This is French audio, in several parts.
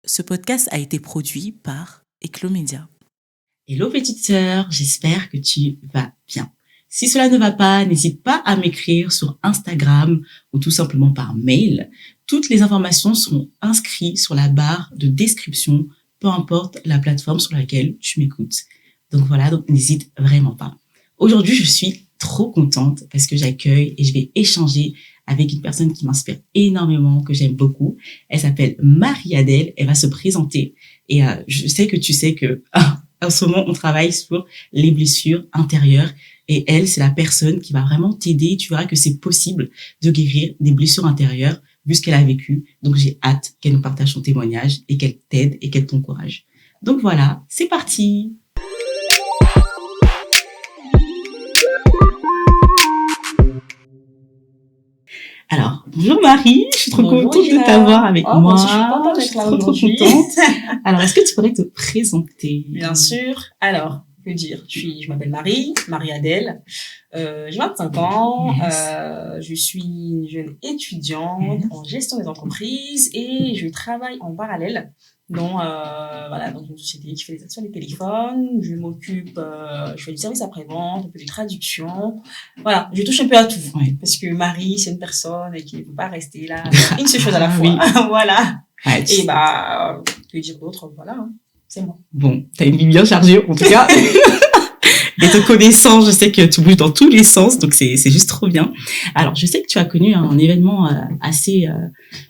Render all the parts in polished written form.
Ce podcast a été produit par Eclomédia. Hello petite sœur, j'espère que tu vas bien. Si cela ne va pas, n'hésite pas à m'écrire sur Instagram ou tout simplement par mail. Toutes les informations sont inscrites sur la barre de description, peu importe la plateforme sur laquelle tu m'écoutes. Donc voilà, donc n'hésite vraiment pas. Aujourd'hui, je suis trop contente parce que j'accueille et je vais échanger avec une personne qui m'inspire énormément, que j'aime beaucoup. Elle s'appelle Marie-Adèle, elle va se présenter. Et je sais que tu sais que en ce moment, on travaille sur les blessures intérieures. Et elle, c'est la personne qui va vraiment t'aider. Tu verras que c'est possible de guérir des blessures intérieures vu ce qu'elle a vécu. Donc, j'ai hâte qu'elle nous partage son témoignage et qu'elle t'aide et qu'elle t'encourage. Donc voilà, c'est parti. Alors, bonjour Marie, je suis trop contente de t'avoir avec moi. Moi, je suis contente d'être là aujourd'hui. Trop contente. Alors, est-ce que tu pourrais te présenter? Bien sûr. Alors, je m'appelle Marie-Adèle. J'ai 25 ans. Yes. Je suis une jeune étudiante en gestion des entreprises et je travaille en parallèle dans une société qui fait des actions des téléphones. Je m'occupe, je fais du service après-vente, un peu de traduction. Voilà, je touche un peu à tout. Ouais. Parce que Marie, c'est une personne qui ne peut pas rester là une seule chose à la fois. Oui. Voilà. Ouais, Et que dire d'autre, voilà, hein. C'est moi. Bon, t'as une vie bien chargée, en tout cas. Et te connaissant, je sais que tu bouges dans tous les sens, donc c'est juste trop bien. Alors, je sais que tu as connu un événement assez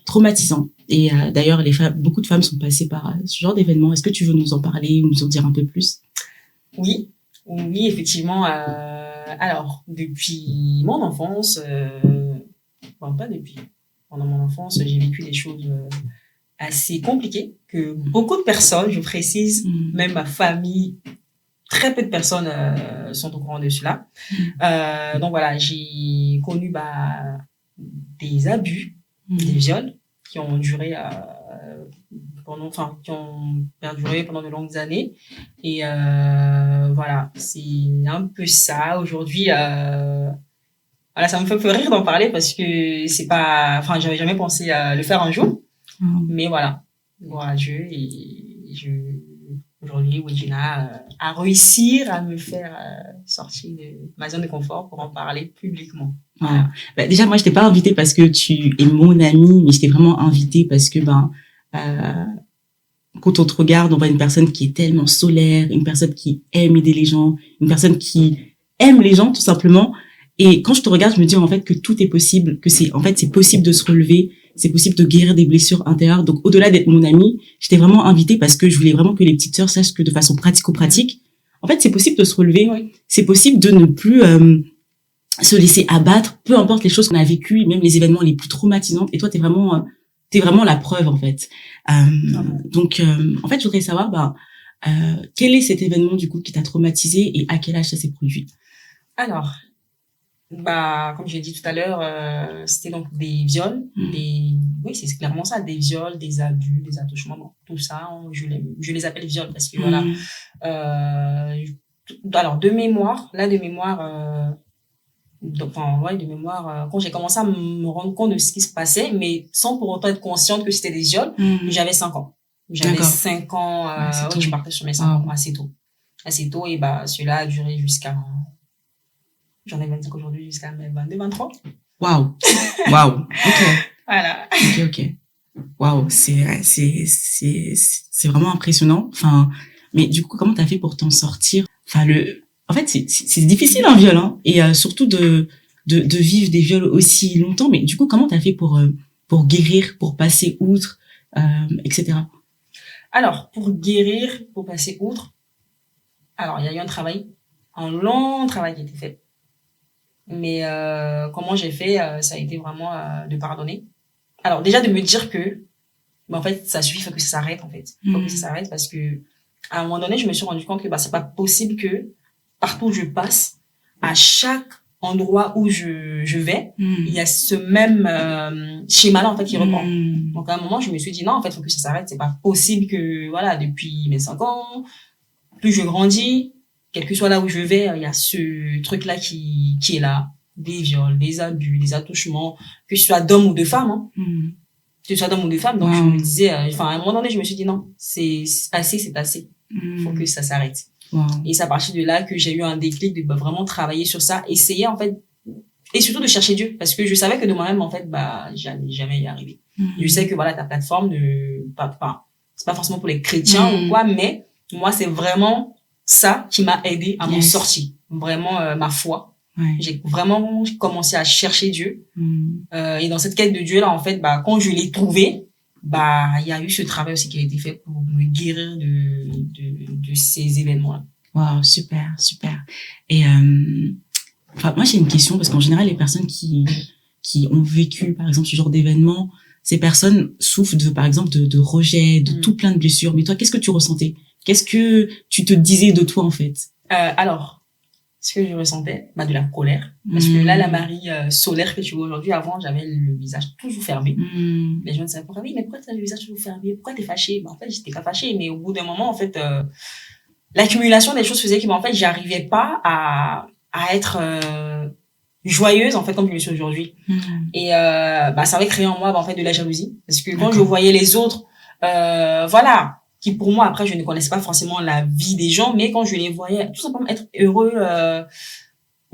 traumatisant. Et d'ailleurs, beaucoup de femmes sont passées par ce genre d'événement. Est-ce que tu veux nous en parler ou nous en dire un peu plus? Oui, effectivement. Alors, depuis mon enfance, pas depuis, pendant mon enfance, j'ai vécu des choses assez compliquées que beaucoup de personnes, je précise, même ma famille, très peu de personnes sont au courant de cela. Donc voilà, j'ai connu des abus, des viols qui ont duré qui ont perduré pendant de longues années. Et voilà, c'est un peu ça. Aujourd'hui, voilà, ça me fait rire d'en parler parce que c'est pas, j'avais jamais pensé le faire un jour. Mais voilà, gloire à Dieu et aujourd'hui, Wegina a réussi à me faire sortir de ma zone de confort pour en parler publiquement. Voilà. Déjà, moi, je t'ai pas invitée parce que tu es mon amie, mais je t'ai vraiment invitée parce que, quand on te regarde, on voit une personne qui est tellement solaire, une personne qui aime aider les gens, une personne qui aime les gens, tout simplement. Et quand je te regarde, je me dis, en fait, que tout est possible, que c'est possible de se relever, c'est possible de guérir des blessures intérieures. Donc, au-delà d'être mon amie, je t'ai vraiment invitée parce que je voulais vraiment que les petites sœurs sachent que de façon pratico-pratique, en fait, c'est possible de se relever. Oui. C'est possible de ne plus se laisser abattre, peu importe les choses qu'on a vécues, même les événements les plus traumatisants. Et toi, t'es vraiment la preuve, en fait. Donc, en fait, je voudrais savoir, quel est cet événement, du coup, qui t'a traumatisé et à quel âge ça s'est produit? Alors, comme je l'ai dit tout à l'heure, c'était donc des viols, oui, c'est clairement ça, des viols, des abus, des attouchements, tout ça, je les appelle viols parce que voilà. Alors, de mémoire, quand j'ai commencé à me rendre compte de ce qui se passait, mais sans pour autant être consciente que c'était des viols, j'avais 5 ans. J'avais 5 ans, je partais sur mes 5 ans assez tôt. Assez tôt, et cela a duré jusqu'à, j'en ai 25 aujourd'hui, jusqu'à mes 22, 23. Waouh. Ok. Voilà. Ok. Waouh. C'est vraiment impressionnant. Mais du coup, comment t'as fait pour t'en sortir? En fait, c'est difficile un viol, hein. Et surtout de vivre des viols aussi longtemps. Mais du coup, comment t'as fait pour guérir, pour passer outre, etc. Alors, pour guérir, pour passer outre, alors, il y a eu un long travail qui a été fait. Mais comment j'ai fait, ça a été vraiment de pardonner. Alors, déjà de me dire que, en fait, ça suffit, il faut que ça s'arrête, en fait. Il faut que ça s'arrête parce que, à un moment donné, je me suis rendu compte que c'est pas possible que, partout où je passe, à chaque endroit où je vais, il y a ce même schéma-là, en fait, qui reprend. Donc, à un moment, je me suis dit, non, en fait, il faut que ça s'arrête. C'est pas possible que, voilà, depuis mes 5 ans, plus je grandis, quel que soit là où je vais, il y a ce truc-là qui est là. Des viols, des abus, des attouchements, que ce soit d'hommes ou de femmes, hein. que ce soit d'homme ou de femme. Donc, je me disais, enfin, à un moment donné, je me suis dit, non, c'est assez, c'est assez. Faut que ça s'arrête. Et c'est à partir de là que j'ai eu un déclic de vraiment travailler sur ça, essayer, en fait, et surtout de chercher Dieu, parce que je savais que de moi-même, en fait, j'allais jamais y arriver. Je sais que, voilà, ta plateforme c'est pas forcément pour les chrétiens ou quoi, mais moi, c'est vraiment ça qui m'a aidé à m'en sortir. Vraiment, ma foi. J'ai vraiment commencé à chercher Dieu. Et dans cette quête de Dieu là, en fait, quand je l'ai trouvé, il y a eu ce travail aussi qui a été fait pour me guérir de ces événements-là. Waouh, super, super. Et moi j'ai une question parce qu'en général les personnes qui ont vécu par exemple ce genre d'événement, ces personnes souffrent par exemple de rejet, de tout plein de blessures. Mais toi, qu'est-ce que tu ressentais? Qu'est-ce que tu te disais de toi en fait? Alors, ce que je ressentais, de la colère. Parce que là, la Marie solaire que tu vois aujourd'hui, avant, j'avais le visage toujours fermé. Les gens me disaient, oui, mais pourquoi tu as le visage toujours fermé? Pourquoi t'es fâchée? En fait, j'étais pas fâchée, mais au bout d'un moment, en fait, l'accumulation des choses faisait que, en fait, j'arrivais pas à être joyeuse, en fait, comme je le suis aujourd'hui. Et ça avait créé en moi, en fait, de la jalousie. Parce que quand je voyais les autres, voilà, qui pour moi, après, je ne connaissais pas forcément la vie des gens, mais quand je les voyais tout simplement être heureux,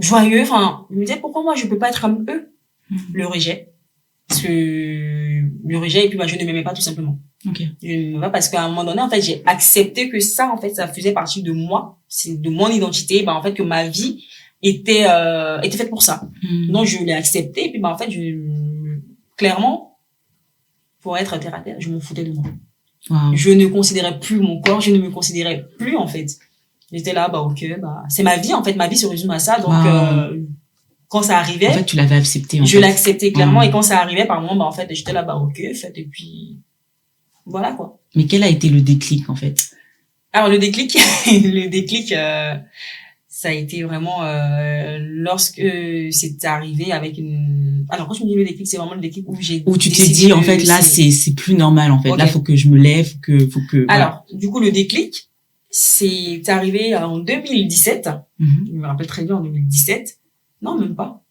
joyeux, enfin, je me disais, pourquoi moi, je peux pas être comme eux? Le rejet. Parce que le rejet, et puis je ne m'aimais pas tout simplement. Je ne m'aimais pas parce qu'à un moment donné, en fait, j'ai accepté que ça, en fait, ça faisait partie de moi, c'est de mon identité, en fait, que ma vie était faite pour ça. Donc, je l'ai accepté, et puis, en fait, clairement, pour être terre à terre, je m'en foutais de moi. Wow. Je ne considérais plus mon corps, je ne me considérais plus, en fait. J'étais là, ok, c'est ma vie, en fait, ma vie se résume à ça, donc, quand ça arrivait. En fait, tu l'avais accepté, je l'acceptais clairement, et quand ça arrivait, par moment, en fait, j'étais là, ok, fait, et puis, voilà, quoi. Mais quel a été le déclic, en fait? Alors, le déclic, ça a été vraiment, lorsque c'est arrivé avec alors, quand je me dis le déclic, c'est vraiment le déclic où tu t'es dit, en fait, là, c'est plus normal, en fait. Là, faut que je me lève, faut que. Alors, du coup, le déclic, c'est arrivé en 2017. Je me rappelle très bien, en 2017. Non, même pas.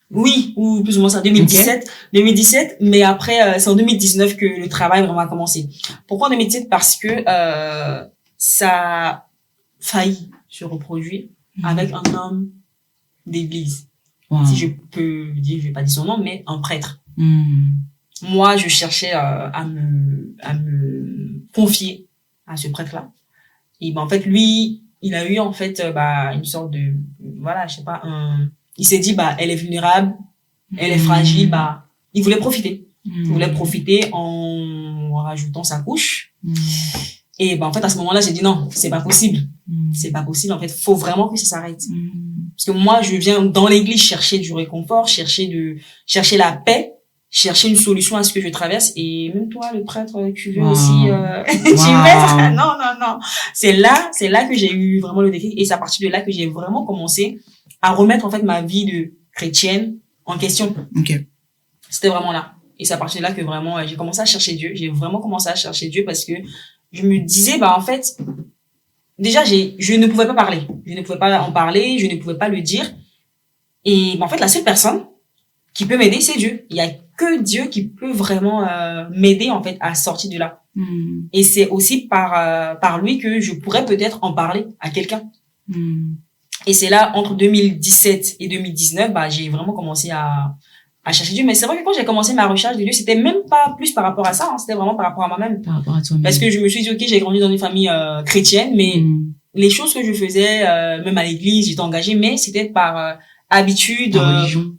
Oui, ou plus ou moins ça, 2017, mais après, c'est en 2019 que le travail vraiment a commencé. Pourquoi en 2017? Parce que, ça a failli se reproduire avec un homme d'église. Si je peux dire, je vais pas dire son nom, mais un prêtre. Moi, je cherchais à me confier à ce prêtre-là. Et en fait, lui, il a eu en fait une sorte de, voilà, je sais pas, il s'est dit elle est vulnérable, elle est fragile, il voulait profiter. Il voulait profiter en rajoutant sa couche. Et en fait, à ce moment-là, j'ai dit non, c'est pas possible. C'est pas possible. En fait, faut vraiment que ça s'arrête. Parce que moi, je viens dans l'église chercher du réconfort, chercher la paix, chercher une solution à ce que je traverse. Et même toi, le prêtre, tu veux aussi, tu veux? Non. C'est là que j'ai eu vraiment le déclic. Et c'est à partir de là que j'ai vraiment commencé à remettre, en fait, ma vie de chrétienne en question. C'était vraiment là. Et c'est à partir de là que vraiment, j'ai commencé à chercher Dieu. J'ai vraiment commencé à chercher Dieu parce que je me disais, en fait, déjà, je ne pouvais pas parler. Je ne pouvais pas en parler, je ne pouvais pas le dire. Et, en fait, la seule personne qui peut m'aider, c'est Dieu. Il y a que Dieu qui peut vraiment m'aider, en fait, à sortir de là. Et c'est aussi par lui que je pourrais peut-être en parler à quelqu'un. Et c'est là, entre 2017 et 2019, j'ai vraiment commencé à chercher Dieu. Mais c'est vrai que quand j'ai commencé ma recherche de Dieu, c'était même pas plus par rapport à ça, c'était vraiment par rapport à moi-même. Par rapport à toi-même. Parce que je me suis dit, ok, j'ai grandi dans une famille chrétienne, mais les choses que je faisais, même à l'église, j'étais engagée, mais c'était par habitude,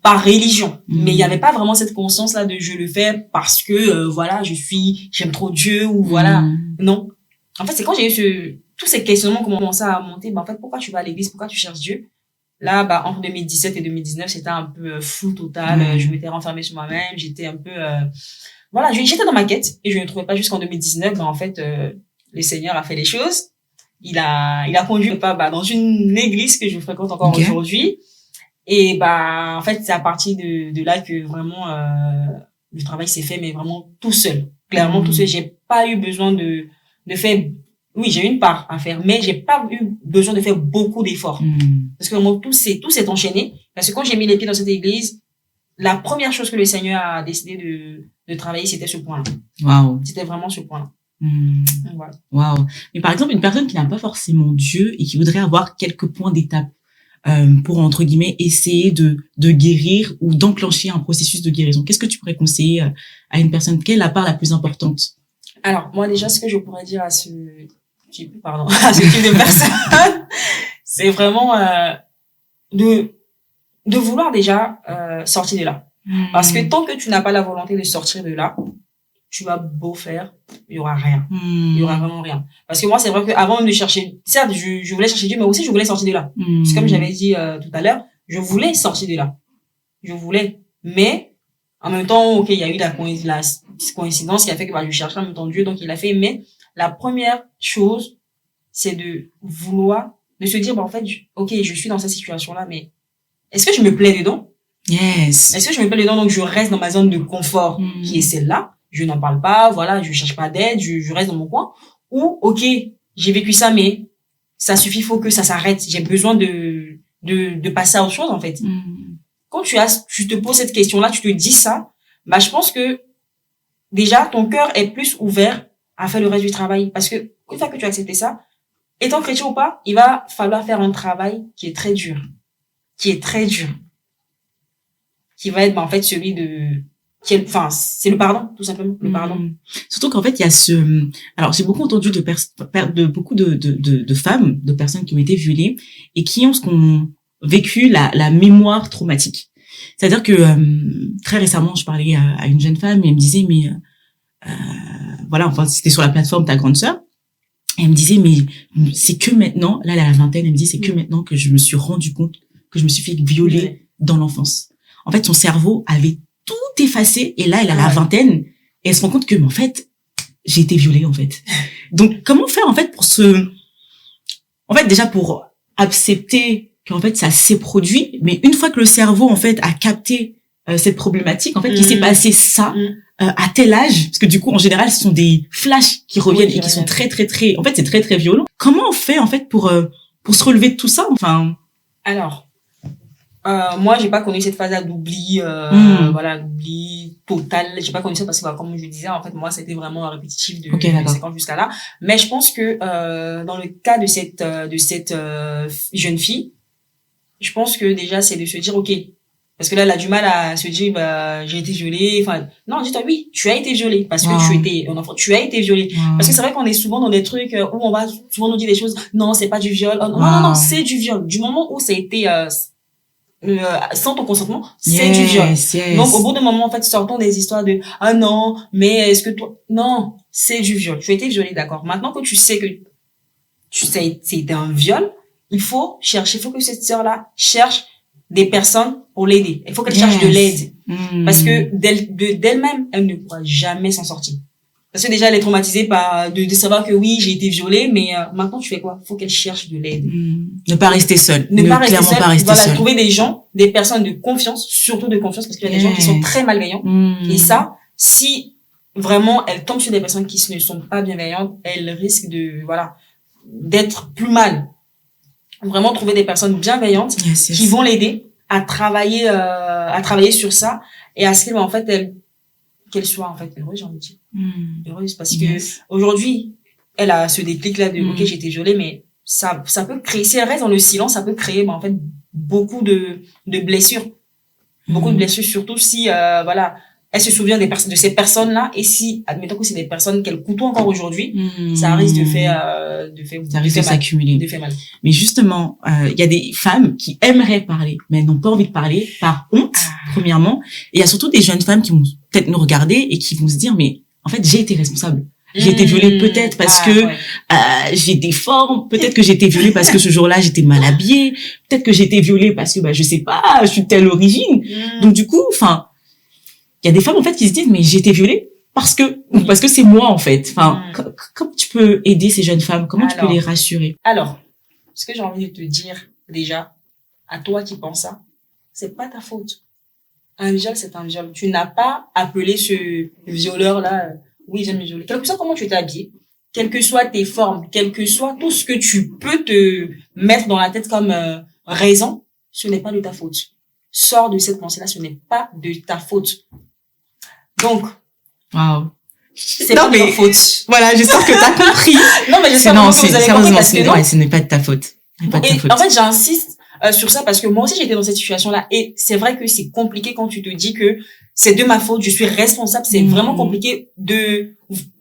par religion. Mais il y avait pas vraiment cette conscience-là de je le fais parce que, voilà, j'aime trop Dieu, ou voilà. Non. En fait, c'est quand j'ai eu tous ces questionnements qui ont commencé à monter, en fait, pourquoi tu vas à l'église, pourquoi tu cherches Dieu? Là, entre 2017 et 2019, c'était un peu flou total. Je m'étais renfermée sur moi-même. J'étais un peu, voilà, j'étais dans ma quête et je ne trouvais pas jusqu'en 2019. En fait, le Seigneur a fait les choses. Il a conduit dans une église que je fréquente encore aujourd'hui. Et en fait, c'est à partir de là que vraiment le travail s'est fait, mais vraiment tout seul. Clairement tout seul. J'ai pas eu besoin de faire. Oui, j'ai eu une part à faire, mais j'ai pas eu besoin de faire beaucoup d'efforts. Parce que vraiment, tout s'est enchaîné. Parce que quand j'ai mis les pieds dans cette église, la première chose que le Seigneur a décidé de travailler, c'était ce point-là. Waouh. C'était vraiment ce point-là. Voilà. Waouh. Mais par exemple, une personne qui n'a pas forcément Dieu et qui voudrait avoir quelques points d'étape pour, entre guillemets, essayer de guérir ou d'enclencher un processus de guérison, qu'est-ce que tu pourrais conseiller à une personne? Quelle est la part la plus importante? Alors, moi, déjà, ce que je pourrais dire à ce type de personne, c'est vraiment de vouloir déjà sortir de là. Parce que tant que tu n'as pas la volonté de sortir de là, tu vas beau faire, il y aura rien. Il y aura vraiment rien. Parce que moi, c'est vrai que avant même de chercher, certes, je voulais chercher Dieu, mais aussi je voulais sortir de là. C'est comme j'avais dit tout à l'heure, je voulais sortir de là. Je voulais. Mais, en même temps, ok, il y a eu la coïncidence qui a fait que je cherchais en même temps Dieu, donc il a fait. Mais la première chose, c'est de vouloir, de se dire, en fait, ok, je suis dans cette situation-là, mais est-ce que je me plais dedans? Yes. Est-ce que je me plais dedans, donc je reste dans ma zone de confort, qui est celle-là? Je n'en parle pas, voilà, je cherche pas d'aide, je reste dans mon coin. Ou, ok, j'ai vécu ça, mais ça suffit, faut que ça s'arrête. J'ai besoin de passer à autre chose, en fait. Quand tu te poses cette question-là, tu te dis ça, bah, je pense que, déjà, ton cœur est plus ouvert à faire le reste du travail. Parce que, une fois que tu as accepté ça, étant chrétien ou pas, il va falloir faire un travail qui est très dur. Qui va être, bah, en fait, celui c'est le pardon, tout simplement, le pardon. Surtout qu'en fait, il y a alors, j'ai beaucoup entendu de beaucoup de femmes, de personnes qui ont été violées et qui ont vécu la mémoire traumatique. C'est-à-dire que, très récemment, je parlais à une jeune femme et elle me disait, mais, voilà, enfin, c'était sur la plateforme Ta Grande Sœur. Et elle me disait, mais c'est que maintenant, là, elle a la vingtaine, elle me dit, c'est que maintenant que je me suis rendu compte que je me suis fait violer dans l'enfance. En fait, son cerveau avait tout effacé et là, elle a la vingtaine et elle se rend compte que, mais en fait, j'ai été violée, en fait. Donc, comment faire, en fait, déjà pour accepter qu'en fait, ça s'est produit, mais une fois que le cerveau, en fait, a capté cette problématique, en fait, qu'il s'est passé ça à tel âge, parce que du coup, en général, ce sont des flashs qui reviennent et qui sont très, très, très, en fait, c'est très, très violent. Comment on fait, en fait, pour se relever de tout ça, enfin? Alors, moi, j'ai pas connu cette phase-là d'oubli, voilà, d'oubli total. J'ai pas connu ça parce que, bah, comme je disais, en fait, moi, c'était vraiment répétitif de 5 ans jusqu'à là. Mais je pense que, dans le cas de cette jeune fille, je pense que déjà, c'est de se dire, ok, parce que là, elle a du mal à se dire, bah, j'ai été violée. Enfin, non, dis-toi, oui, tu as été violée parce que tu étais un enfant. Tu as été violée. Parce que c'est vrai qu'on est souvent dans des trucs où on va souvent nous dire des choses. Non, c'est pas du viol. Oh, non, c'est du viol. Du moment où ça a été, sans ton consentement, c'est du viol. Yes. Donc, au bout d'un moment, en fait, sortons des histoires de, ah non, mais est-ce que toi, non, c'est du viol. Tu as été violée, d'accord. Maintenant que tu sais que c'était un viol, il faut que cette sœur-là cherche des personnes pour l'aider. Il faut qu'elle cherche de l'aide. Parce que d'elle-même, elle ne pourra jamais s'en sortir. Parce que déjà, elle est traumatisée par de savoir que oui, j'ai été violée, mais maintenant, tu fais quoi? Faut qu'elle cherche de l'aide. Ne pas rester seule. Clairement pas rester seule. Trouver des gens, des personnes de confiance, surtout de confiance, parce qu'il y a des gens qui sont très malveillants. Et ça, si vraiment elle tombe sur des personnes qui ne sont pas bienveillantes, elle risque d'être plus mal. Vraiment trouver des personnes bienveillantes qui vont l'aider à travailler sur ça et à ce qu'elle, en fait, qu'elle soit, en fait, heureuse, j'ai envie de dire. Heureuse, parce que aujourd'hui, elle a ce déclic-là de, ok, j'ai été violée, mais ça peut créer, si elle reste dans le silence, ça peut créer, en fait, beaucoup de blessures. Beaucoup de blessures, surtout si, elle se souvient de ces personnes-là, et si, admettons que c'est des personnes qu'elle côtoie encore aujourd'hui, ça risque de s'accumuler. De faire mal. Mais justement, il y a des femmes qui aimeraient parler, mais elles n'ont pas envie de parler par honte, premièrement. Et il y a surtout des jeunes femmes qui vont peut-être nous regarder et qui vont se dire, mais en fait, j'ai été responsable. J'ai été violée peut-être parce que j'ai des formes, peut-être que j'ai été violée parce que ce jour-là j'étais mal habillée, peut-être que j'ai été violée parce que je sais pas, je suis de telle origine. Donc du coup, enfin, il y a des femmes en fait qui se disent mais j'ai été violée parce que c'est moi en fait. Enfin, comment tu peux aider ces jeunes femmes? Comment tu peux les rassurer? Alors, ce que j'ai envie de te dire déjà à toi qui penses ça, c'est pas ta faute. Un viol, c'est un viol. Tu n'as pas appelé ce violeur là. Oui, j'aime me violer. Quel que soit comment tu t'es habillé, quelles que soient tes formes, quel que soit tout ce que tu peux te mettre dans la tête comme raison, ce n'est pas de ta faute. sors de cette pensée-là, ce n'est pas de ta faute. Donc, Waouh. c'est pas de ta faute. Voilà, j'espère que t'as compris. Non, mais j'espère que vous avez compris parce que ouais, ce n'est pas de ta faute. En fait, j'insiste sur ça parce que moi aussi j'étais dans cette situation-là et c'est vrai que c'est compliqué quand tu te dis que c'est de ma faute, je suis responsable, c'est vraiment compliqué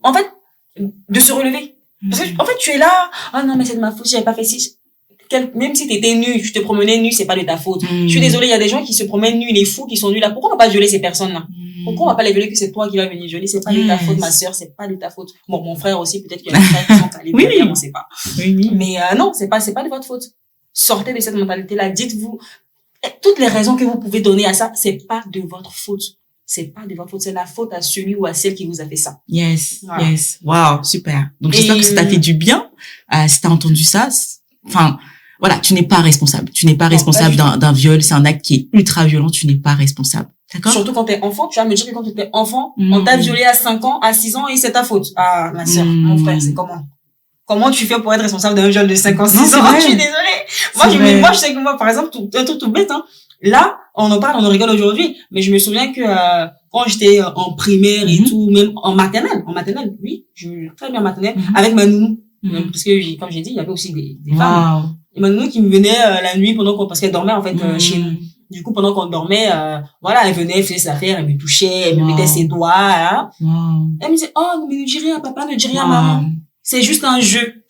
en fait, de se relever. Parce que, en fait, tu es là, ah non, mais c'est de ma faute, j'avais pas fait ci. Même si t'étais nu, tu te promenais nu, c'est pas de ta faute. Je suis désolée, il y a des gens qui se promènent nus, les fous qui sont nus là. Pourquoi on va pas violer ces personnes-là? Pourquoi on va pas les violer que c'est toi qui vas venir violer? C'est pas de ta faute, ma sœur, c'est pas de ta faute. Bon, mon frère aussi, peut-être qu'il y a des frères qui sont allés violer, on sait pas. Mais, non, c'est pas de votre faute. Sortez de cette mentalité-là. Dites-vous, toutes les raisons que vous pouvez donner à ça, c'est pas de votre faute. C'est pas de votre faute, c'est la faute à celui ou à celle qui vous a fait ça. Yes, voilà. Yes. Wow, super. Donc, j'espère que ça t'a fait du bien. Si t'as entendu ça, enfin, voilà, tu n'es pas responsable. Tu n'es pas responsable d'un viol. C'est un acte qui est ultra violent. Tu n'es pas responsable. D'accord? Surtout quand t'es enfant. Tu vas me dire que quand t'étais enfant, on t'a violé à 5 ans, à 6 ans et c'est ta faute. Ah, ma sœur, mon frère, c'est comment? Comment tu fais pour être responsable d'un viol de 5 ans, 6 ans? Je suis désolée. Moi, je sais que moi, par exemple, un truc tout bête, hein. Là, on en parle, on en rigole aujourd'hui, mais je me souviens que quand j'étais en primaire et tout, même en maternelle, oui, très bien maternelle, avec ma nounou, parce que comme j'ai dit, il y avait aussi des femmes. Et ma nounou qui me venait la nuit parce qu'elle dormait en fait chez nous. Du coup, pendant qu'on dormait, voilà, elle venait, elle faisait ses affaires, elle me touchait, elle me mettait ses doigts. Hein. Elle me disait, oh, mais ne dis rien, papa, ne dis rien, maman. C'est juste un jeu.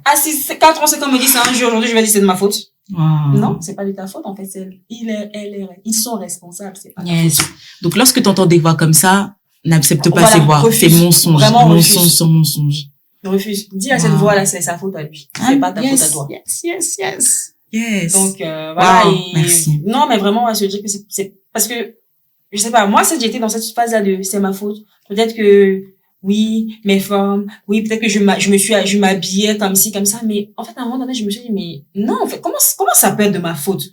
Ah, si 4 ans, 5 ans me dit c'est un jeu, aujourd'hui je vais dire c'est de ma faute. Non, c'est pas de ta faute, en fait, ils sont responsables, c'est pas ta faute. Donc, lorsque tu entends des voix comme ça, n'accepte pas ces voix. Fais mensonge. Vraiment, mensonge sur mensonge. Refuse. Dis à cette voix-là, c'est sa faute à lui. C'est pas ta faute à toi. Yes. Donc, voilà. Merci. Non, mais vraiment, à se dire que c'est, parce que, je sais pas, moi, si j'étais dans cette phase-là de, c'est ma faute, peut-être que, oui, mes formes, oui, peut-être que je m'habillais comme ci, comme ça, mais en fait, à un moment donné, je me suis dit, mais non, en fait, comment ça peut être de ma faute?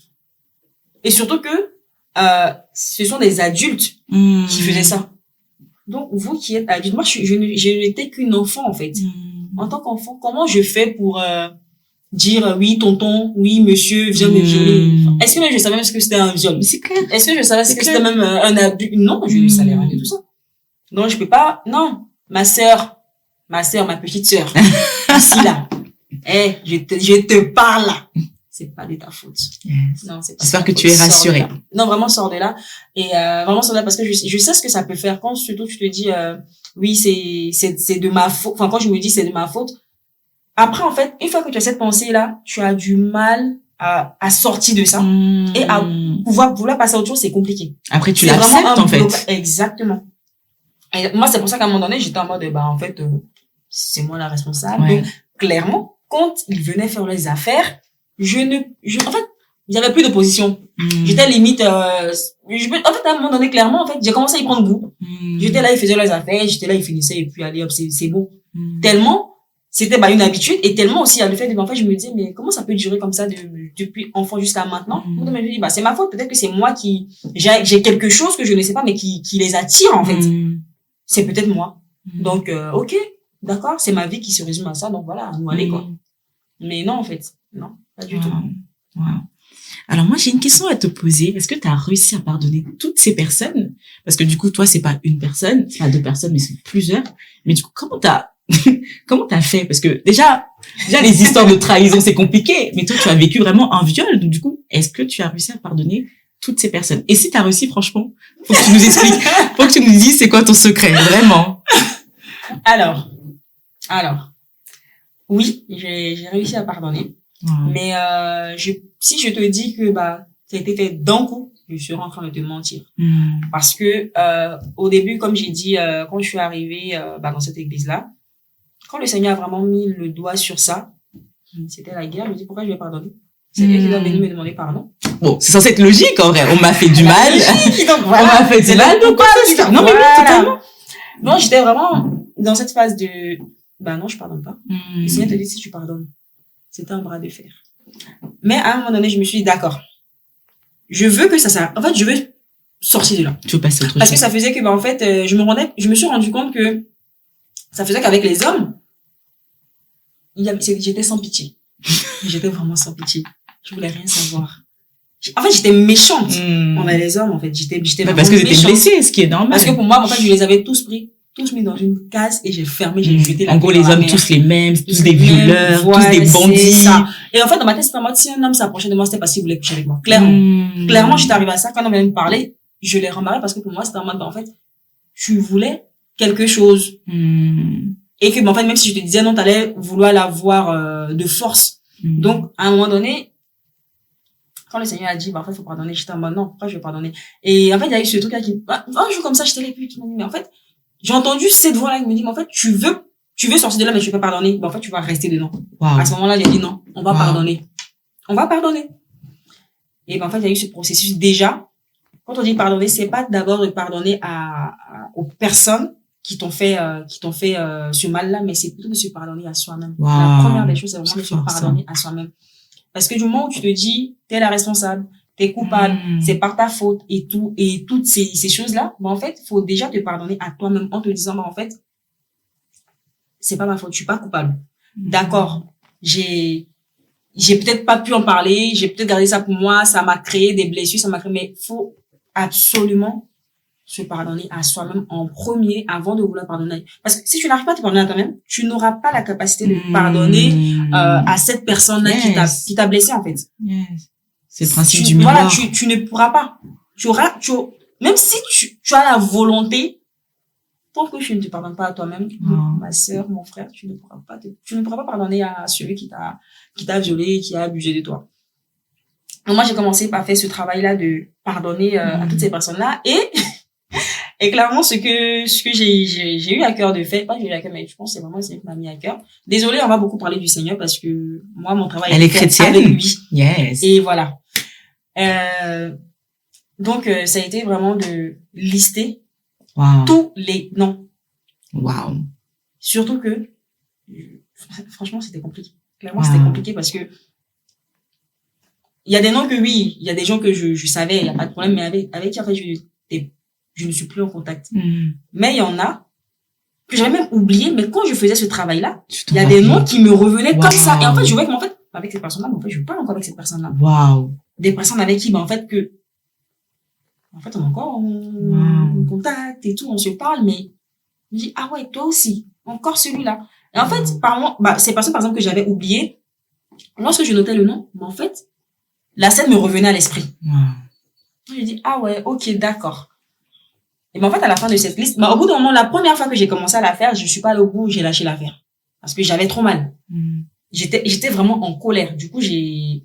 Et surtout que, ce sont des adultes qui faisaient ça. Donc, vous qui êtes adulte, moi, je n'étais qu'une enfant, en fait. En tant qu'enfant, comment je fais pour, dire, oui, tonton, oui, monsieur, viens me violer? Est-ce que même je savais même ce que c'était un viol? C'est clair. Est-ce que je savais ce que c'était même un abus? Non, je ne savais rien de tout ça. Donc, je peux pas, non. Ma petite sœur, ici, là. Je te parle, là. C'est pas de ta faute. Yes. Non, c'est pas. J'espère que tu es rassurée. Non, vraiment, sors de là. Et, vraiment, sors de là parce que je sais ce que ça peut faire. Quand, surtout, tu te dis, oui, c'est de ma faute. Enfin, quand je me dis c'est de ma faute. Après, en fait, une fois que tu as cette pensée-là, tu as du mal à sortir de ça. Et à vouloir passer à autre chose, c'est compliqué. Après, tu l'acceptes, en fait. Exactement. Et moi, c'est pour ça qu'à un moment donné, j'étais en mode, en fait, c'est moi la responsable. Ouais. Donc, clairement, quand ils venaient faire les affaires, en fait, il y avait plus d'opposition. J'étais limite, en fait, à un moment donné, clairement, en fait, j'ai commencé à y prendre goût. J'étais là, ils faisaient les affaires, j'étais là, ils finissaient, et puis allez, hop, c'est bon. Tellement, c'était, une habitude, et tellement aussi, le fait de, en fait, je me disais, mais comment ça peut durer comme ça depuis enfant jusqu'à maintenant? Donc, je me dis, c'est ma faute, peut-être que c'est moi j'ai quelque chose que je ne sais pas, mais qui les attire, en fait. C'est peut-être moi. Donc, ok, d'accord, c'est ma vie qui se résume à ça, donc voilà, nous aller, quoi. Mais non, en fait, non, pas du tout. Wow. Alors moi, j'ai une question à te poser. Est-ce que tu as réussi à pardonner toutes ces personnes? Parce que du coup, toi, c'est pas une personne, c'est pas 2 personnes, mais c'est plusieurs. Mais du coup, comment t'as fait? Parce que déjà, les histoires de trahison, c'est compliqué. Mais toi, tu as vécu vraiment un viol. Donc du coup, est-ce que tu as réussi à pardonner toutes ces personnes? Et si t'as réussi, franchement, faut que tu nous expliques, faut que tu nous dises c'est quoi ton secret, vraiment. Alors, oui, j'ai réussi à pardonner. Mais si je te dis que ça a été fait d'un coup, je serai en train de te mentir. Parce que au début, comme j'ai dit, quand je suis arrivée dans cette église-là, quand le Seigneur a vraiment mis le doigt sur ça, c'était la guerre. Je me dis pourquoi je vais pardonner? C'est eux qui doivent venir me demander pardon. Bon, c'est censé être logique en vrai. On m'a fait du mal. Donc, voilà, on m'a fait du mal. Donc quoi? Non mais oui, totalement. Non, j'étais vraiment dans cette phase de non, je pardonne pas. Le Seigneur te dit si tu pardonnes. C'était un bras de fer. Mais à un moment donné, je me suis dit, d'accord. Je veux que ça s'arrête. En fait, je veux sortir de là. Tu veux passer autre chose. Parce que ça faisait que, en fait, je me suis rendu compte que ça faisait qu'avec les hommes, j'étais sans pitié. J'étais vraiment sans pitié. Je voulais rien savoir. en fait, j'étais méchante envers les hommes, en fait. J'étais vraiment parce que j'étais méchante. blessée, ce qui est normal. Parce que pour moi, en fait, je les avais tous mis dans une case et j'ai fermé, j'ai jeté la En gros, les hommes, tous les mêmes, tous des violeurs, tous des bandits. Et en fait, dans ma tête, c'était en mode, si un homme s'approchait de moi, c'était parce qu'il voulait coucher avec moi. Clairement, j'étais arrivée à ça. Quand on venait me parler, je l'ai remarqué parce que pour moi, c'était en mode, en fait, tu voulais quelque chose. Et que, en fait, même si je te disais non, t'allais vouloir l'avoir de force. Donc, à un moment donné, quand le Seigneur a dit, en fait, faut pardonner, j'étais en mode, non, pourquoi je vais pardonner? Et en fait, il y a eu ce truc-là qui, un jour comme ça, j'étais là, puis qui m'a dit, mais en fait, j'ai entendu cette voix-là qui me dit, mais en fait, tu veux sortir de là, mais tu peux pas pardonner. En fait, tu vas rester dedans. À ce moment-là, j'ai dit, non, on va pardonner. On va pardonner. Et en fait, il y a eu ce processus déjà. Quand on dit pardonner, c'est pas d'abord de pardonner aux personnes qui t'ont fait ce mal-là, mais c'est plutôt de se pardonner à soi-même. La première des choses, c'est vraiment de se pardonner à soi-même. Parce que du moment où tu te dis, t'es la responsable, t'es coupable, c'est par ta faute et toutes ces choses-là, en fait, faut déjà te pardonner à toi-même en te disant, en fait, c'est pas ma faute, je suis pas coupable. D'accord. J'ai peut-être pas pu en parler, j'ai peut-être gardé ça pour moi, ça m'a créé des blessures, mais faut absolument se pardonner à soi-même en premier avant de vouloir pardonner. Parce que si tu n'arrives pas à te pardonner à toi-même, tu n'auras pas la capacité de pardonner à cette personne-là qui t'a blessé, en fait. C'est le principe du miroir. Voilà, tu ne pourras pas. Même si tu as la volonté, tant que tu ne te pardonnes pas à toi-même, ma sœur, mon frère, tu ne pourras pas pardonner à celui qui t'a violé, qui a abusé de toi. Donc moi, j'ai commencé par faire ce travail-là de pardonner à toutes ces personnes-là et clairement, ce que j'ai eu à cœur de faire, pas que j'ai eu à cœur, mais je pense que c'est vraiment ce qui m'a mis à cœur. Désolée, on va beaucoup parler du Seigneur parce que moi, mon travail est chrétienne avec lui. Yes. Et voilà. Donc, ça a été vraiment de lister tous les noms. Surtout que, franchement, c'était compliqué. Clairement, c'était compliqué parce que il y a des noms que oui, il y a des gens que je savais, il y a pas de problème, mais avec qui, en fait, je ne suis plus en contact. Mais il y en a que j'avais même oublié, mais quand je faisais ce travail-là, il y a des noms qui me revenaient comme ça. Et en fait, je voyais que, avec cette personne-là, en fait, je parle encore avec cette personne-là. Des personnes avec qui, en fait, on est encore en contact et tout, on se parle, mais je dis, ah ouais, toi aussi, encore celui-là. Et en fait, ces personnes, par exemple, que j'avais oubliées, lorsque je notais le nom, mais en fait, la scène me revenait à l'esprit. Je dis, ah ouais, ok, d'accord. Et en fait, à la fin de cette liste, au bout d'un moment, la première fois que j'ai commencé à la faire, je suis pas allée au bout, j'ai lâché l'affaire. Parce que j'avais trop mal. J'étais vraiment en colère. Du coup, j'ai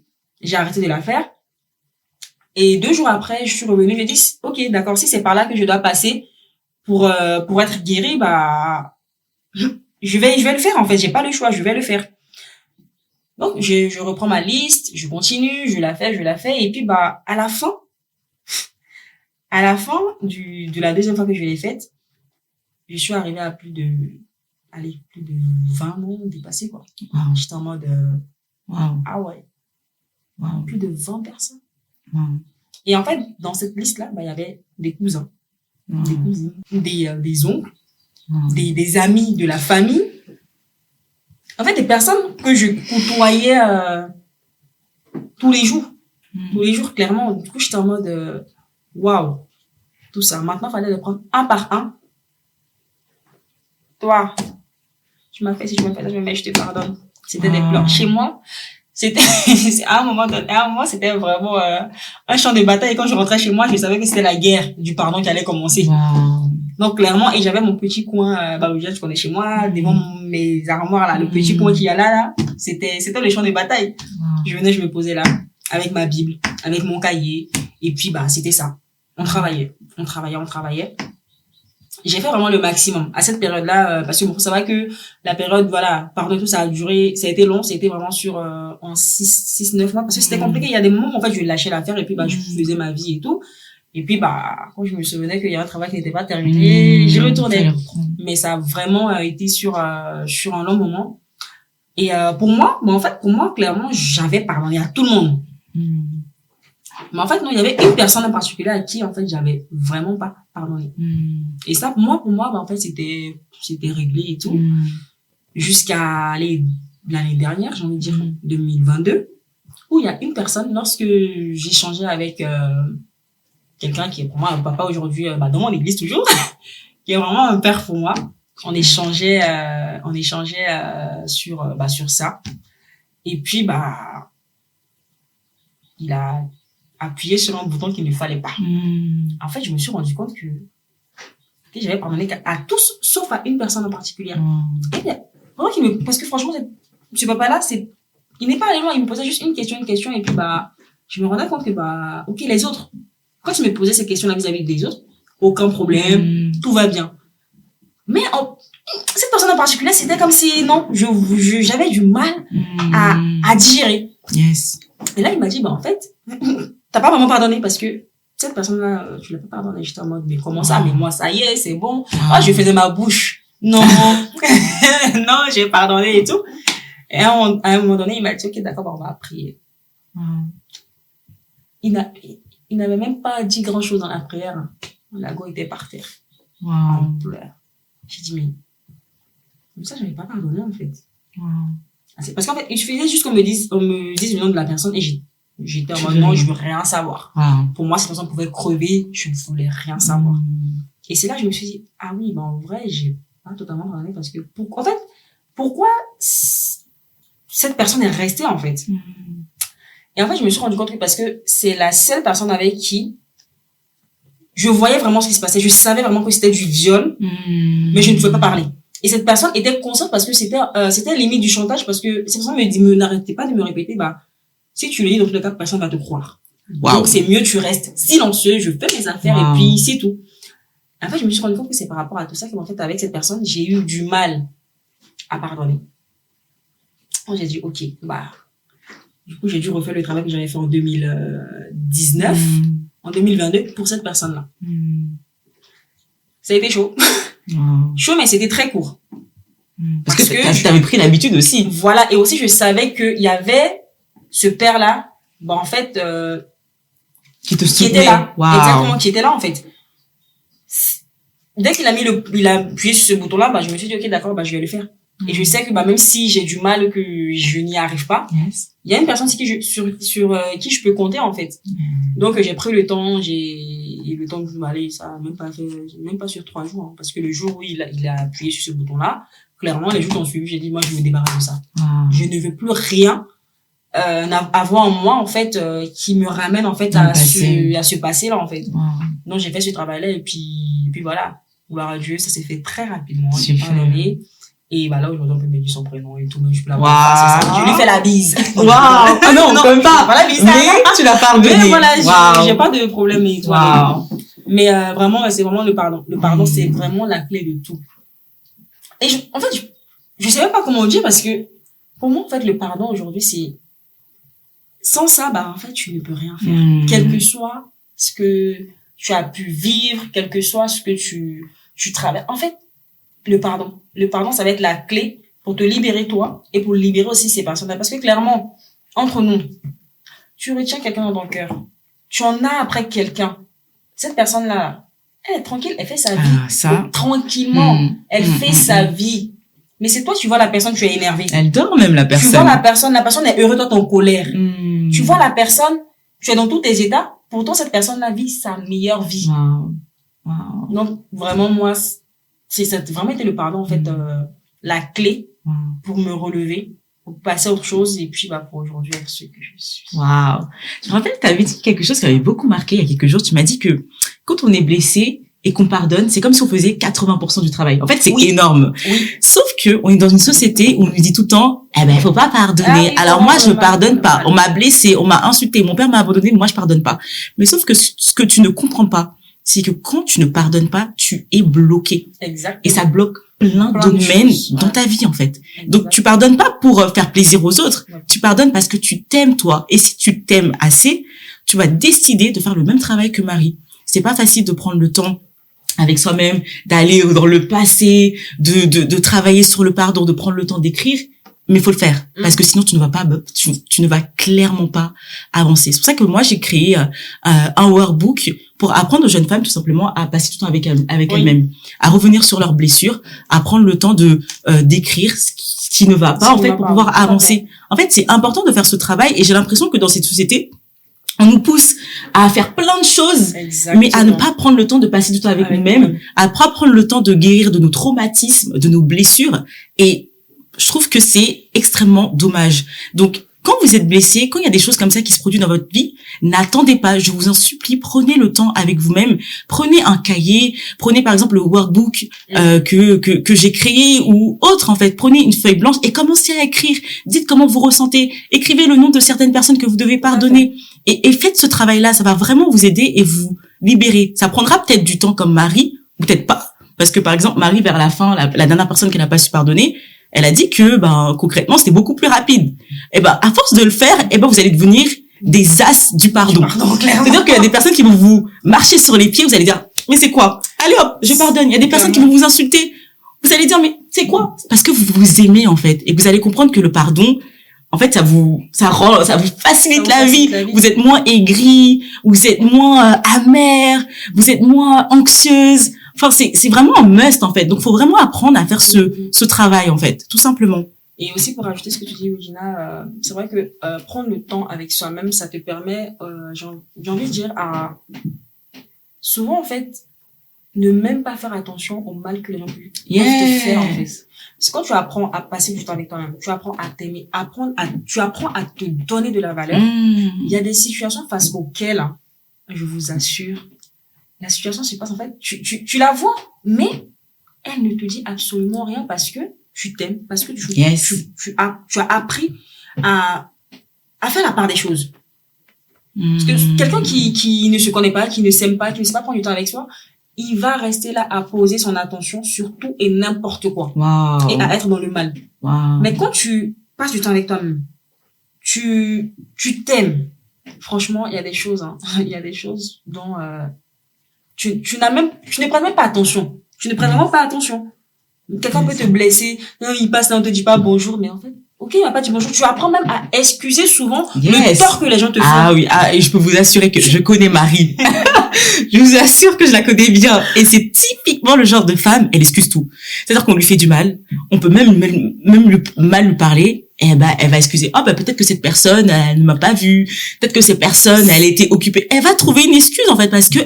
arrêté de la faire. Et 2 jours après, je suis revenue, j'ai dit, ok, d'accord, si c'est par là que je dois passer pour être guérie, je vais le faire, en fait. J'ai pas le choix, je vais le faire. Donc, je reprends ma liste, je continue, je la fais. Et puis, à la fin de la deuxième fois que je l'ai faite, je suis arrivée à plus de 20 noms dépassés, quoi. J'étais en mode, ah ouais. Plus de 20 personnes. Et en fait, dans cette liste-là, il y avait des cousins, des cousines, des oncles, des amis de la famille. En fait, des personnes que je côtoyais tous les jours. Tous les jours, clairement. Du coup, j'étais en mode, waouh, tout ça. Maintenant, il fallait le prendre un par un. Toi, tu m'as fait ci, tu m'as fait ça, mais je te pardonne. C'était des pleurs. Chez moi, c'était, à un moment, c'était vraiment un champ de bataille. Et quand je rentrais chez moi, je savais que c'était la guerre du pardon qui allait commencer. Donc, clairement, et j'avais mon petit coin, où je connais chez moi, devant mes armoires, là, le petit coin qu'il y a là, c'était le champ de bataille. Je venais, je me posais là, avec ma Bible, avec mon cahier, et puis, c'était ça. On travaillait. J'ai fait vraiment le maximum à cette période-là, parce que bon, faut savoir que la période, pardon, tout ça a duré, ça a été long, c'était vraiment sur, en 6-9 mois, parce que c'était compliqué. Il y a des moments où, en fait, je lâchais l'affaire, et puis, je faisais ma vie et tout. Et puis, quand je me souvenais qu'il y avait un travail qui n'était pas terminé, j'y retournais. Mais ça a vraiment été sur un long moment. Et pour moi, clairement, j'avais pardonné à tout le monde. Mais en fait, non, il y avait une personne en particulier à qui, en fait, j'avais vraiment pas pardonné. Et ça, pour moi, en fait, c'était réglé et tout. Jusqu'à l'année dernière, j'ai envie de dire, 2022, où coup, il y a une personne, lorsque j'échangeais avec quelqu'un qui est pour moi un papa aujourd'hui, dans mon église toujours, qui est vraiment un père pour moi, on échangeait sur ça. Et puis, il a appuyé sur un bouton qu'il ne fallait pas. En fait, je me suis rendu compte que j'avais pardonné à tous, sauf à une personne en particulier. Et bien, parce que franchement, ce papa-là, il n'est pas allé loin, il me posait juste une question, et puis, je me rendais compte que, ok, les autres, quand tu me posais ces questions-là vis-à-vis des autres, aucun problème, tout va bien. Mais cette personne en particulier, c'était comme si, non, j'avais du mal à digérer. Yes. Et là, il m'a dit, en fait, t'as pas vraiment pardonné parce que cette personne-là, tu l'as pas pardonné. J'étais en mode, mais comment ça? Mais moi, ça y est, c'est bon. Je faisais ma bouche. Non. Non, j'ai pardonné et tout. Et à un moment donné, il m'a dit, ok, d'accord, on va prier. Il n'avait même pas dit grand chose dans la prière. La go était par terre. En pleurs. J'ai dit, mais ça, je n'avais pas pardonné, en fait. C'est parce qu'en fait, il suffisait juste qu'on me dise le nom de la personne et j'étais en mode, non, je veux rien savoir. Pour moi, cette personne pouvait crever, je ne voulais rien savoir. Et c'est là que je me suis dit, ah oui, en vrai, j'ai pas totalement pardonné parce que, pourquoi cette personne est restée, en fait? Et en fait, je me suis rendu compte que parce que c'est la seule personne avec qui je voyais vraiment ce qui se passait. Je savais vraiment que c'était du viol, mais je ne pouvais pas parler. Et cette personne était consciente parce que c'était limite du chantage parce que cette personne n'arrêtait pas de me répéter, si tu le dis, dans tous les cas, personne va te croire. Donc, c'est mieux, tu restes silencieux, je fais mes affaires et puis c'est tout. En fait, je me suis rendu compte que c'est par rapport à tout ça qu'en fait, avec cette personne, j'ai eu du mal à pardonner. Donc, j'ai dit, ok, du coup, j'ai dû refaire le travail que j'avais fait en 2019, en 2022, pour cette personne-là. Ça a été chaud. Chaud, mais c'était très court. Parce que tu avais pris l'habitude aussi. Voilà, et aussi, je savais qu'il y avait ce père-là, en fait, qui te soutenait. Qui était là. Exactement, qui était là, en fait. Dès qu'il a appuyé sur ce bouton-là, je me suis dit, ok, d'accord, je vais le faire. Et je sais que même si j'ai du mal, que je n'y arrive pas, il y a une personne sur qui je peux compter, en fait. Donc j'ai pris le temps, le temps de m'aller, ça a même pas sur 3 jours, parce que le jour où il a appuyé sur ce bouton-là, clairement les jours qui ont suivi, j'ai dit moi je me débarrasse de ça. Je ne veux plus rien avoir en moi, en fait, qui me ramène, en fait, à ce passé-là, en fait. Donc j'ai fait ce travail-là et puis voilà, gloire à Dieu, ça s'est fait très rapidement. J'ai pardonné. Et là, aujourd'hui, on peut me dire son prénom et tout, mais je peux l'avoir. C'est ça. Je lui fais la bise. Ah non, comme pas. Pas la bise. Mais tu l'as pardonné. Mais voilà, j'ai pas de problème et tout. Mais vraiment, c'est vraiment le pardon. Le pardon, c'est vraiment la clé de tout. Et en fait, je sais même pas comment dire parce que pour moi, en fait, le pardon aujourd'hui, c'est sans ça, en fait, tu ne peux rien faire. Quel que soit ce que tu as pu vivre, quel que soit ce que tu traverses. En fait, le pardon, ça va être la clé pour te libérer toi et pour libérer aussi ces personnes-là. Parce que clairement, entre nous, tu retiens quelqu'un dans ton cœur. Tu en as après quelqu'un. Cette personne-là, elle est tranquille, elle fait sa vie. Tranquillement, elle fait sa vie. Mais c'est toi, tu vois la personne, tu es énervé. Elle dort même, la personne. Tu vois la personne est heureuse, toi, t'es en colère. Tu vois la personne, tu es dans tous tes états. Pourtant, cette personne-là vit sa meilleure vie. Donc, vraiment, moi, c'est vraiment été le pardon, en fait, la clé pour me relever, pour passer à autre chose et puis pour aujourd'hui être ce que je suis. Je me rappelle, tu avais dit quelque chose qui avait beaucoup marqué il y a quelques jours. Tu m'as dit que quand on est blessé et qu'on pardonne, c'est comme si on faisait 80% du travail. En fait, c'est énorme. Sauf que on est dans une société où on nous dit tout le temps, il faut pas pardonner. Alors moi, je pardonne pas. On m'a blessé, on m'a insulté, mon père m'a abandonné, moi je pardonne pas. Mais sauf que ce que tu ne comprends pas, c'est que quand tu ne pardonnes pas, tu es bloqué. Exactement. Et ça bloque plein de domaines dans ta vie, en fait. Donc, tu pardonnes pas pour faire plaisir aux autres. Tu pardonnes parce que tu t'aimes, toi. Et si tu t'aimes assez, tu vas décider de faire le même travail que Marie. C'est pas facile de prendre le temps avec soi-même, d'aller dans le passé, de travailler sur le pardon, de prendre le temps d'écrire. Mais il faut le faire. Parce que sinon, tu ne vas clairement pas avancer. C'est pour ça que moi, j'ai créé un workbook pour apprendre aux jeunes femmes, tout simplement, à passer du temps avec elles-mêmes, à revenir sur leurs blessures, à prendre le temps d'écrire ce qui ne va pas, en fait, pour pouvoir avancer. En fait, c'est important de faire ce travail et j'ai l'impression que dans cette société, on nous pousse à faire plein de choses, mais à ne pas prendre le temps de passer du temps avec nous-mêmes, à pas prendre le temps de guérir de nos traumatismes, de nos blessures. Et je trouve que c'est extrêmement dommage. Donc, quand vous êtes blessé, quand il y a des choses comme ça qui se produisent dans votre vie, n'attendez pas, je vous en supplie, prenez le temps avec vous-même, prenez un cahier, prenez par exemple le workbook que j'ai créé ou autre en fait, prenez une feuille blanche et commencez à écrire, dites comment vous ressentez, écrivez le nom de certaines personnes que vous devez pardonner et faites ce travail-là, ça va vraiment vous aider et vous libérer. Ça prendra peut-être du temps comme Marie, ou peut-être pas, parce que par exemple Marie vers la fin, la dernière personne qu'elle n'a pas su pardonner, elle a dit que, concrètement, c'était beaucoup plus rapide. Et à force de le faire, vous allez devenir des as du pardon. C'est-à-dire qu'il y a des personnes qui vont vous marcher sur les pieds, vous allez dire, mais c'est quoi? Allez hop, je pardonne. Il y a des personnes qui vont vous insulter. Vous allez dire, mais c'est quoi? Parce que vous vous aimez, en fait. Et vous allez comprendre que le pardon, en fait, ça vous facilite la vie. Vous êtes moins aigri, vous êtes moins amer, vous êtes moins anxieuse. Enfin, c'est vraiment un must, en fait. Donc, faut vraiment apprendre à faire ce travail, en fait, tout simplement. Et aussi, pour ajouter ce que tu dis, Regina, c'est vrai que prendre le temps avec soi-même, ça te permet, j'ai envie de dire, souvent, en fait, ne même pas faire attention au mal que les gens peuvent te faire, en fait. Parce que quand tu apprends à passer du temps avec toi-même, tu apprends à t'aimer, tu apprends à te donner de la valeur, il y a des situations face auxquelles, je vous assure, la situation se passe, en fait, tu la vois, mais elle ne te dit absolument rien parce que tu t'aimes, parce que tu as appris à faire la part des choses. Parce que quelqu'un qui ne se connaît pas, qui ne s'aime pas, qui ne sait pas prendre du temps avec soi, il va rester là à poser son attention sur tout et n'importe quoi. Wow. Et à être dans le mal. Wow. Mais quand tu passes du temps avec toi-même, tu t'aimes. Franchement, il y a des choses, il y a des choses dont tu ne prends même pas attention. Tu ne prends vraiment pas attention. Quelqu'un peut te blesser, non, il passe là, on te dit pas bonjour, mais en fait, ok, il m'a pas dit bonjour. Tu apprends même à excuser souvent le tort que les gens te font. Ah oui, et je peux vous assurer que je connais Marie. Je vous assure que je la connais bien. Et c'est typiquement le genre de femme, elle excuse tout. C'est-à-dire qu'on lui fait du mal, on peut même mal lui parler, et elle va excuser. Peut-être que cette personne, elle ne m'a pas vue. Peut-être que cette personne, elle était occupée. Elle va trouver une excuse, en fait, parce que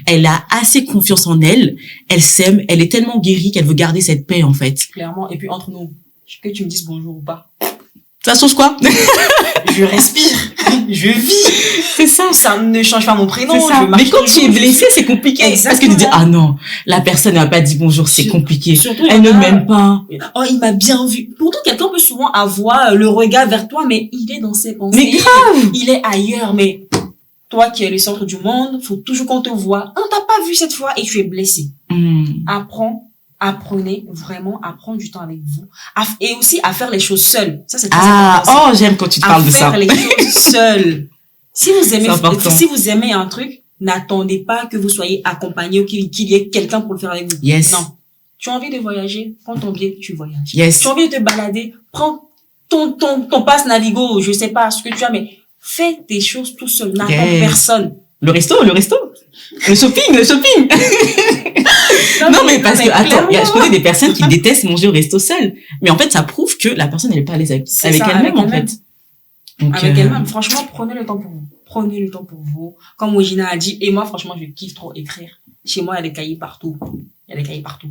elle a assez confiance en elle. Elle s'aime. Elle est tellement guérie qu'elle veut garder cette paix, en fait. Clairement. Et puis, entre nous, que tu me dises bonjour ou pas. Ça change quoi? Je respire. Je vis. C'est ça. Ça ne change pas mon prénom. C'est ça. Mais quand tu es blessé, c'est compliqué. Exactement. Parce que tu dis, ah non, la personne n'a pas dit bonjour, c'est compliqué. Surtout, elle ne m'aime pas. Oh, il m'a bien vu. Pourtant, quelqu'un peut souvent avoir le regard vers toi, mais il est dans ses pensées. Mais grave. Il est ailleurs, mais toi qui es le centre du monde, faut toujours qu'on te voit. On t'a pas vu cette fois et tu es blessé. Apprenez vraiment à prendre du temps avec vous et aussi à faire les choses seules. Ça, c'est très important. J'aime quand tu te parles de ça. À faire les choses seules. Si vous aimez un truc, n'attendez pas que vous soyez accompagné ou qu'il y ait quelqu'un pour le faire avec vous. Yes. Non. Tu as envie de voyager, prends ton billet, tu voyages. Yes. Tu as envie de te balader, prends ton passe Navigo, je sais pas ce que tu as, mais fais tes choses tout seul. N'attends personne. Le resto. Le shopping. Non, mais parce que, attends, je connais des personnes qui détestent manger au resto seul. Mais en fait, ça prouve que la personne, elle est pas à l'aise avec elle-même, en fait. Donc, avec elle-même. Franchement, prenez le temps pour vous. Prenez le temps pour vous. Comme Ogina a dit, et moi, franchement, je kiffe trop écrire. Chez moi, il y a des cahiers partout.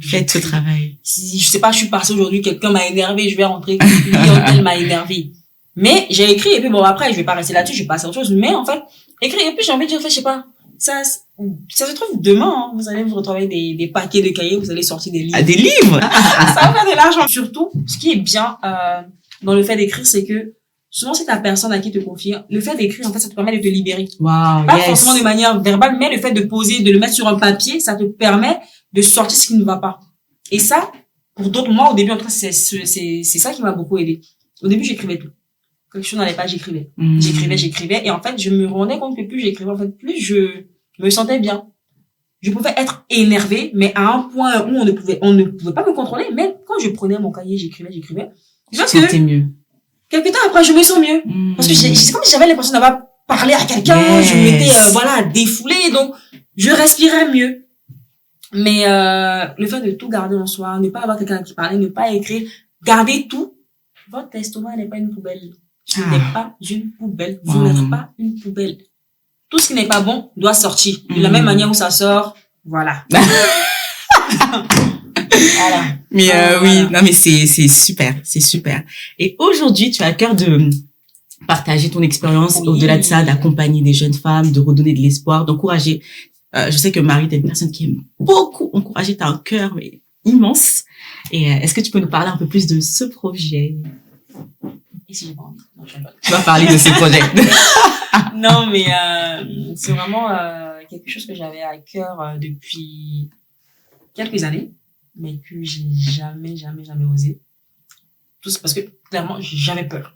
Faites ce travail. Si, je sais pas, je suis passée aujourd'hui, quelqu'un m'a énervé, je vais rentrer, elle m'a énervé. Mais j'ai écrit, et puis bon, après, je vais pas rester là-dessus, je vais passer à autre chose. Mais en fait, écrire, et puis j'ai envie de dire, je sais pas, ça se trouve demain, vous allez vous retrouver avec des paquets de cahiers, vous allez sortir des livres. Ah, des livres? Ça va faire de l'argent. Surtout, ce qui est bien dans le fait d'écrire, c'est que souvent c'est ta personne à qui te confier. Le fait d'écrire, en fait, ça te permet de te libérer. Wow, pas forcément de manière verbale, mais le fait de poser, de le mettre sur un papier, ça te permet de sortir ce qui ne va pas. Et ça, pour d'autres, moi, au début, en tout cas, c'est ça qui m'a beaucoup aidé. Au début, j'écrivais tout. Quelque chose n'allait pas, j'écrivais. J'écrivais. Et en fait, je me rendais compte que plus j'écrivais, en fait, plus je me sentais bien. Je pouvais être énervée, mais à un point où on ne pouvait pas me contrôler. Mais quand je prenais mon cahier, j'écrivais. C'était mieux. Quelque temps après, je me sens mieux. Parce que c'est comme si j'avais l'impression d'avoir parlé à quelqu'un. Je m'étais, défoulée. Donc, je respirais mieux. Mais, le fait de tout garder en soi, ne pas avoir quelqu'un qui parlait, ne pas écrire, garder tout, votre estomac n'est pas une poubelle. Ce Ah. n'est pas une poubelle. Vous Wow. n'êtes pas une poubelle. Tout ce qui n'est pas bon doit sortir. De la même manière où ça sort, voilà. Voilà. Mais Voilà. oui, non mais c'est super. Et aujourd'hui, tu as à cœur de partager ton expérience Oui. au-delà de ça, d'accompagner des jeunes femmes, de redonner de l'espoir, d'encourager. Je sais que Marie, t'es une personne qui aime beaucoup encourager, t'as un cœur mais immense. Et est-ce que tu peux nous parler un peu plus de ce projet? Et si j'ai pas envie? Non, je rigole. Tu vas parler de ce projet. Non, mais c'est vraiment quelque chose que j'avais à cœur depuis quelques années, mais que j'ai jamais osé. Tout ça parce que clairement j'avais peur.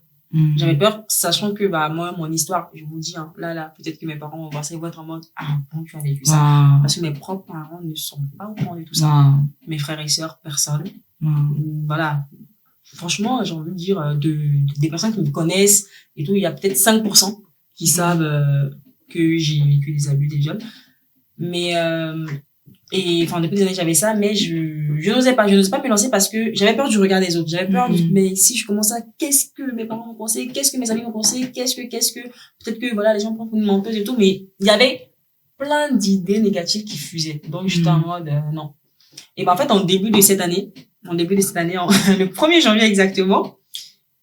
J'avais peur, sachant que moi, mon histoire, je vous dis, hein, là, peut-être que mes parents vont voir ça, ils vont être en mode, ah bon, tu as vécu ça. Wow. Parce que mes propres parents ne sont pas au courant de tout ça. Wow. Mes frères et sœurs, personne. Wow. Voilà. Franchement, j'ai envie de dire, des personnes qui me connaissent et tout, il y a peut-être 5% qui savent que j'ai vécu des abus, des viols. Mais, et enfin, depuis des années, j'avais ça, mais je n'osais pas me lancer parce que j'avais peur du regard des autres. J'avais peur, mais si je commençais à, qu'est-ce que mes parents vont penser, qu'est-ce que mes amis vont penser, qu'est-ce que, peut-être que, voilà, les gens pensent une menteuse et tout, mais il y avait plein d'idées négatives qui fusaient. Donc, j'étais en mode, non. Et ben, en fait, en début de cette année, le 1er janvier exactement,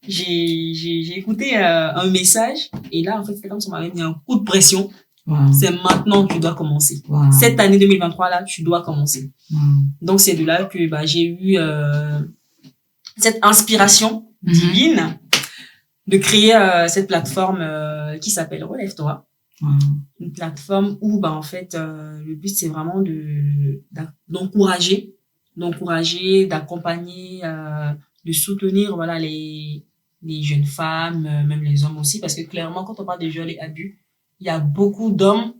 j'ai écouté un message, et là, en fait, c'est comme si on m'avait mis un coup de pression. Wow. C'est maintenant que tu dois commencer. Wow. Cette année 2023 là, tu dois commencer. Wow. Donc c'est de là que j'ai eu cette inspiration divine de créer cette plateforme qui s'appelle Relève-toi. Wow. Une plateforme où en fait le but c'est vraiment d'encourager, d'accompagner, de soutenir voilà les jeunes femmes, même les hommes aussi, parce que clairement quand on parle de viol et abus, il y a beaucoup d'hommes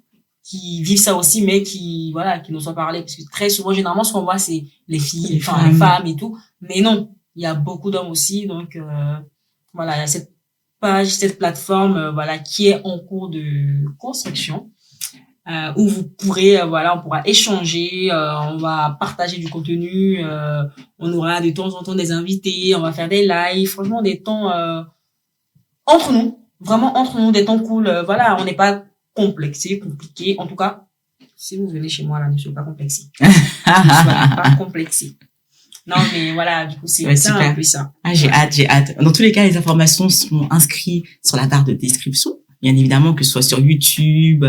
qui vivent ça aussi, mais qui n'osent pas parler. Parce que très souvent, généralement, ce qu'on voit, c'est les filles, les femmes et tout. Mais non, il y a beaucoup d'hommes aussi. Donc, voilà, il y a cette page, cette plateforme, qui est en cours de construction, où vous pourrez, on pourra échanger, on va partager du contenu, on aura de temps en temps des invités, on va faire des lives, franchement, des temps, entre nous. Vraiment entre nous, des temps cool. On n'est pas complexé, compliqué. En tout cas, si vous venez chez moi, là, ne soyez pas complexé. Ne soyez pas complexé. Non, mais voilà, du coup, c'est un peu ça. Ah, j'ai hâte. Dans tous les cas, les informations seront inscrites sur la barre de description. Bien évidemment, que ce soit sur YouTube,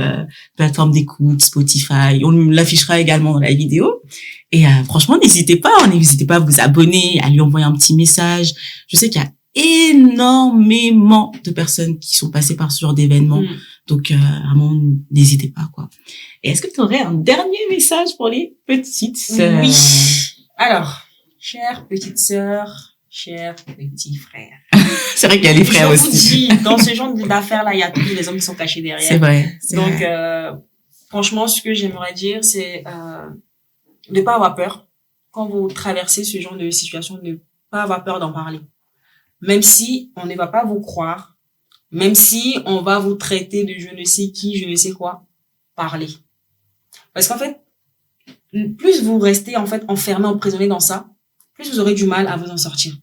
plateforme d'écoute, Spotify. On l'affichera également dans la vidéo. Et franchement, n'hésitez pas à vous abonner, à lui envoyer un petit message. Je sais qu'il y a énormément de personnes qui sont passées par ce genre d'événement. Donc, vraiment, n'hésitez pas, quoi. Et est-ce que tu aurais un dernier message pour les petites sœurs? Oui. Alors, chères petites sœurs, chers petits frères. C'est vrai qu'il y a les frères aussi. Je vous dis, dans ce genre d'affaires-là, il y a toujours des hommes qui sont cachés derrière. C'est vrai. Donc, franchement, ce que j'aimerais dire, c'est de pas avoir peur. Quand vous traversez ce genre de situation, de ne pas avoir peur d'en parler. Même si on ne va pas vous croire, même si on va vous traiter de je ne sais qui, je ne sais quoi, parlez. Parce qu'en fait, plus vous restez en fait enfermé, emprisonné dans ça, plus vous aurez du mal à vous en sortir.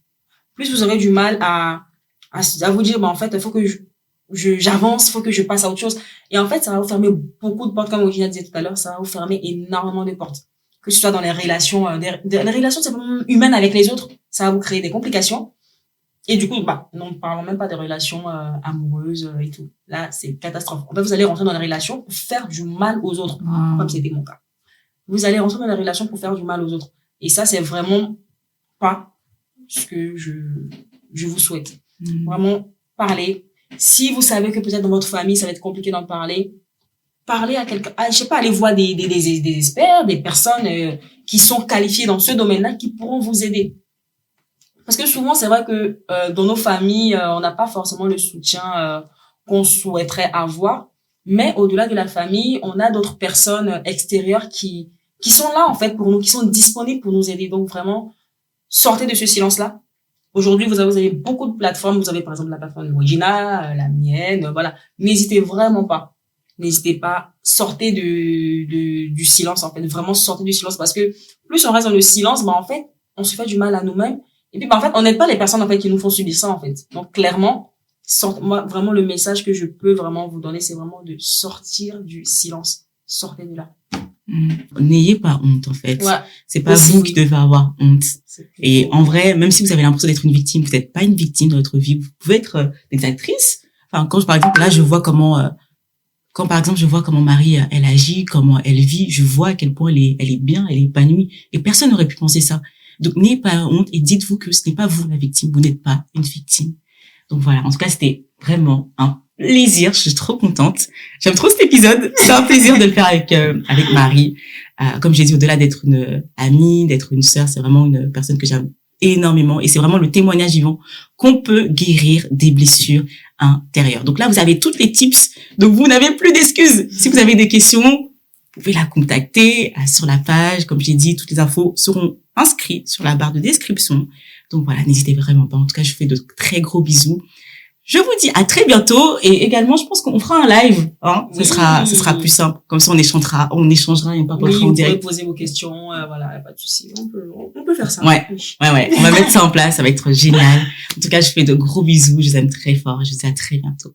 Plus vous aurez du mal à vous dire, en fait, il faut que j'avance, il faut que je passe à autre chose. Et en fait, ça va vous fermer beaucoup de portes, comme Ogina disait tout à l'heure, ça va vous fermer énormément de portes. Que ce soit dans les relations, les relations simplement humaines avec les autres, ça va vous créer des complications. Et du coup, non parlons même pas des relations amoureuses et tout. Là, c'est catastrophe. En fait, vous allez rentrer dans les relations pour faire du mal aux autres, comme c'était mon cas. Vous allez rentrer dans les relations pour faire du mal aux autres. Et ça, c'est vraiment pas ce que je vous souhaite. Vraiment, parlez. Si vous savez que peut-être dans votre famille, ça va être compliqué d'en parler, parlez à quelqu'un. Je sais pas, allez voir des experts, des personnes qui sont qualifiées dans ce domaine-là, qui pourront vous aider. Parce que souvent, c'est vrai que dans nos familles, on n'a pas forcément le soutien qu'on souhaiterait avoir. Mais au-delà de la famille, on a d'autres personnes extérieures qui sont là, en fait, pour nous, qui sont disponibles pour nous aider. Donc, vraiment, sortez de ce silence-là. Aujourd'hui, vous avez beaucoup de plateformes. Vous avez, par exemple, la plateforme de Regina, la mienne, voilà. N'hésitez vraiment pas. N'hésitez pas. Sortez du silence, en fait. Vraiment, sortez du silence. Parce que plus on reste dans le silence, en fait, on se fait du mal à nous-mêmes. Et puis, en fait, on n'aide pas les personnes, en fait, qui nous font subir ça, en fait. Donc, clairement, moi, vraiment, le message que je peux vraiment vous donner, c'est vraiment de sortir du silence. Sortez de là. N'ayez pas honte, en fait. Ouais. C'est pas Aussi, vous oui. qui devez avoir honte. C'est Et plutôt- en vrai, même si vous avez l'impression d'être une victime, vous n'êtes pas une victime dans votre vie. Vous pouvez être des actrices. Enfin, quand par exemple, là, je vois comment, quand par exemple, je vois comment Marie, elle agit, comment elle vit, je vois à quel point elle est bien, elle est épanouie. Et personne n'aurait pu penser ça. Donc, n'ayez pas honte et dites-vous que ce n'est pas vous la victime. Vous n'êtes pas une victime. Donc voilà. En tout cas, c'était vraiment un plaisir. Je suis trop contente. J'aime trop cet épisode. C'est un plaisir de le faire avec Marie. Comme j'ai dit, au-delà d'être une amie, d'être une sœur, c'est vraiment une personne que j'aime énormément. Et c'est vraiment le témoignage vivant qu'on peut guérir des blessures intérieures. Donc là, vous avez toutes les tips. Donc vous n'avez plus d'excuses. Si vous avez des questions, vous pouvez la contacter sur la page. Comme j'ai dit, toutes les infos seront inscrites sur la barre de description. Donc voilà, n'hésitez vraiment pas. En tout cas, je vous fais de très gros bisous. Je vous dis à très bientôt et également, je pense qu'on fera un live. Hein, Oui. ce sera plus simple. Comme ça, on échangera et on Oui, parlera en vous pouvez direct. poser vos questions, voilà, y a pas de souci. On peut faire ça. Ouais. Oui. Ouais. On va mettre ça en place. Ça va être génial. En tout cas, je vous fais de gros bisous. Je vous aime très fort. Je vous dis à très bientôt.